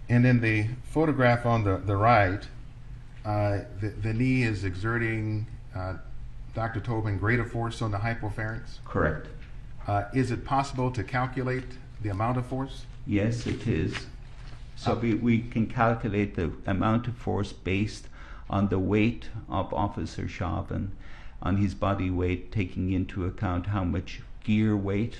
And in the photograph on the right, the knee is exerting, Dr. Tobin, greater force on the hypopharynx. Correct. Is it possible to calculate the amount of force? Yes, it is. So we can calculate the amount of force based on the weight of Officer Chauvin, on his body weight, taking into account how much gear weight,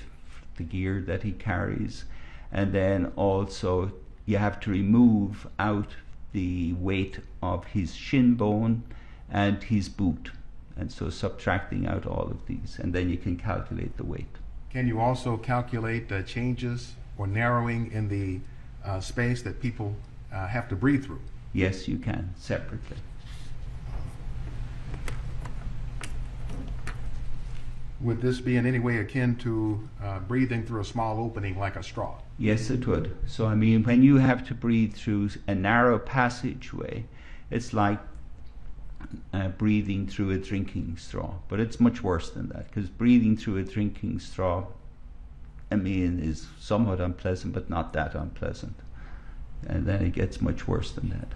the gear that he carries, and then also you have to remove out the weight of his shin bone and his boot, and so subtracting out all of these, and then you can calculate the weight. Can you also calculate changes or narrowing in the space that people have to breathe through? Yes, you can, separately. Would this be in any way akin to breathing through a small opening like a straw? Yes, it would. So, I mean, when you have to breathe through a narrow passageway, it's like breathing through a drinking straw. But it's much worse than that, because breathing through a drinking straw, I mean, is somewhat unpleasant, but not that unpleasant. And then it gets much worse than that.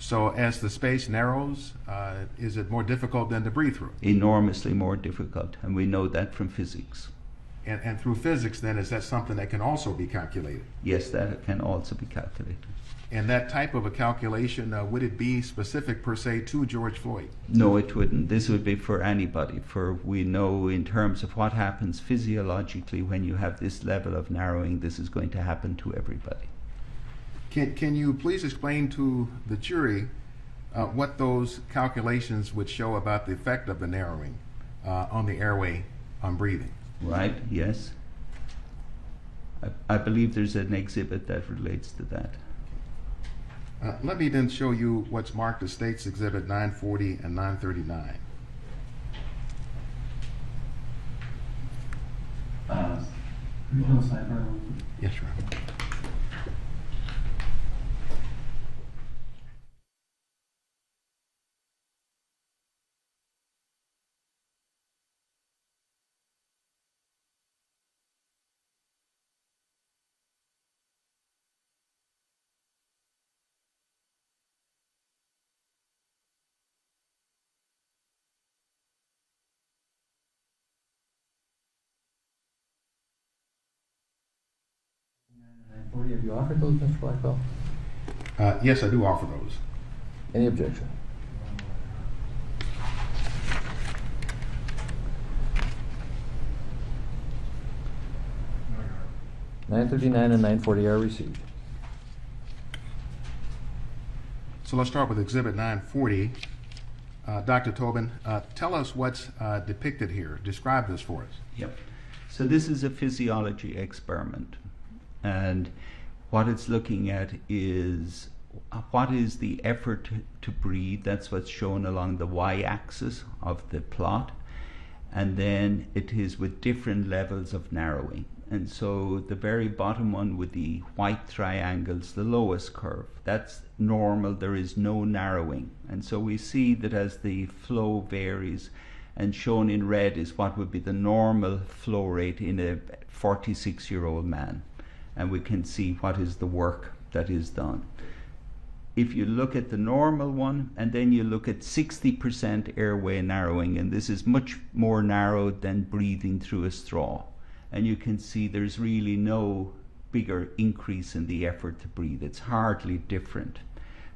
So as the space narrows, is it more difficult than to breathe through? Enormously more difficult, and we know that from physics. And through physics, then, is that something that can also be calculated? Yes, that can also be calculated. And that type of a calculation, would it be specific per se to George Floyd? No, it wouldn't. This would be for anybody. For we know in terms of what happens physiologically when you have this level of narrowing, this is going to happen to everybody. Can you please explain to the jury what those calculations would show about the effect of the narrowing on the airway on breathing? Right, yes. I believe there's an exhibit that relates to that. Let me then show you what's marked as States Exhibit 940 and 939. Regional Cyber. Yes, Your Honor. Have you offered those, Mr. Blackwell? Yes, I do offer those. Any objection? $939 and $940 are received. So let's start with Exhibit 940. Dr. Tobin, tell us what's depicted here. Describe this for us. Yep. So this is a physiology experiment, and what it's looking at is what is the effort to breathe. That's what's shown along the y-axis of the plot, and then it is with different levels of narrowing. And so the very bottom one with the white triangles, the lowest curve, that's normal. There is no narrowing. And so we see that as the flow varies, and shown in red is what would be the normal flow rate in a 46-year-old man. And we can see what is the work that is done. If you look at the normal one, and then you look at 60% airway narrowing, and this is much more narrowed than breathing through a straw. And you can see there's really no bigger increase in the effort to breathe. It's hardly different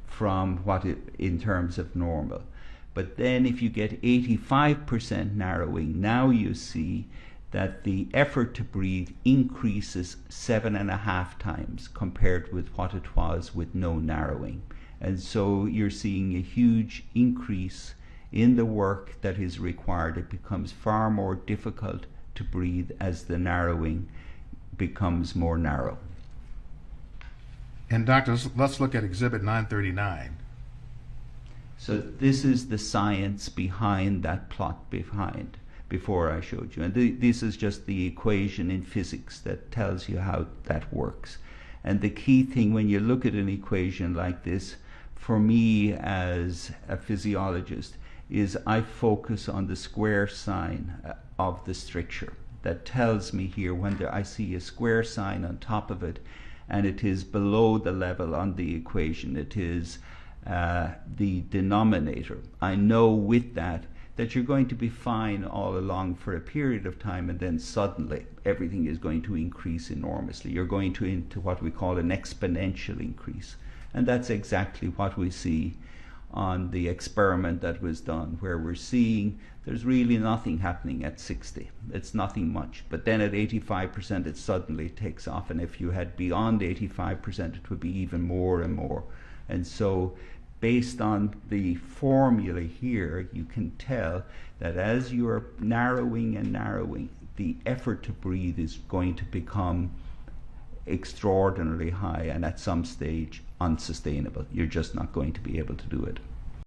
from what it, in terms of normal. But then if you get 85% narrowing, now you see that the effort to breathe increases 7.5 times compared with what it was with no narrowing. And so you're seeing a huge increase in the work that is required. It becomes far more difficult to breathe as the narrowing becomes more narrow. And doctors, let's look at Exhibit 939. So this is the science behind that plot before I showed you. And this is just the equation in physics that tells you how that works. And the key thing when you look at an equation like this, for me as a physiologist, is I focus on the square sign of the stricture. that tells me here when I see a square sign on top of it and it is below the level on the equation, it is the denominator. I know with that you're going to be fine all along for a period of time, and then suddenly everything is going to increase enormously. You're going into what we call an exponential increase. And that's exactly what we see on the experiment that was done, where we're seeing there's really nothing happening at 60. It's nothing much. But then at 85%, it suddenly takes off. And if you had beyond 85%, it would be even more and more. And so based on the formula here, you can tell that as you're narrowing and narrowing, the effort to breathe is going to become extraordinarily high and at some stage unsustainable. You're just not going to be able to do it.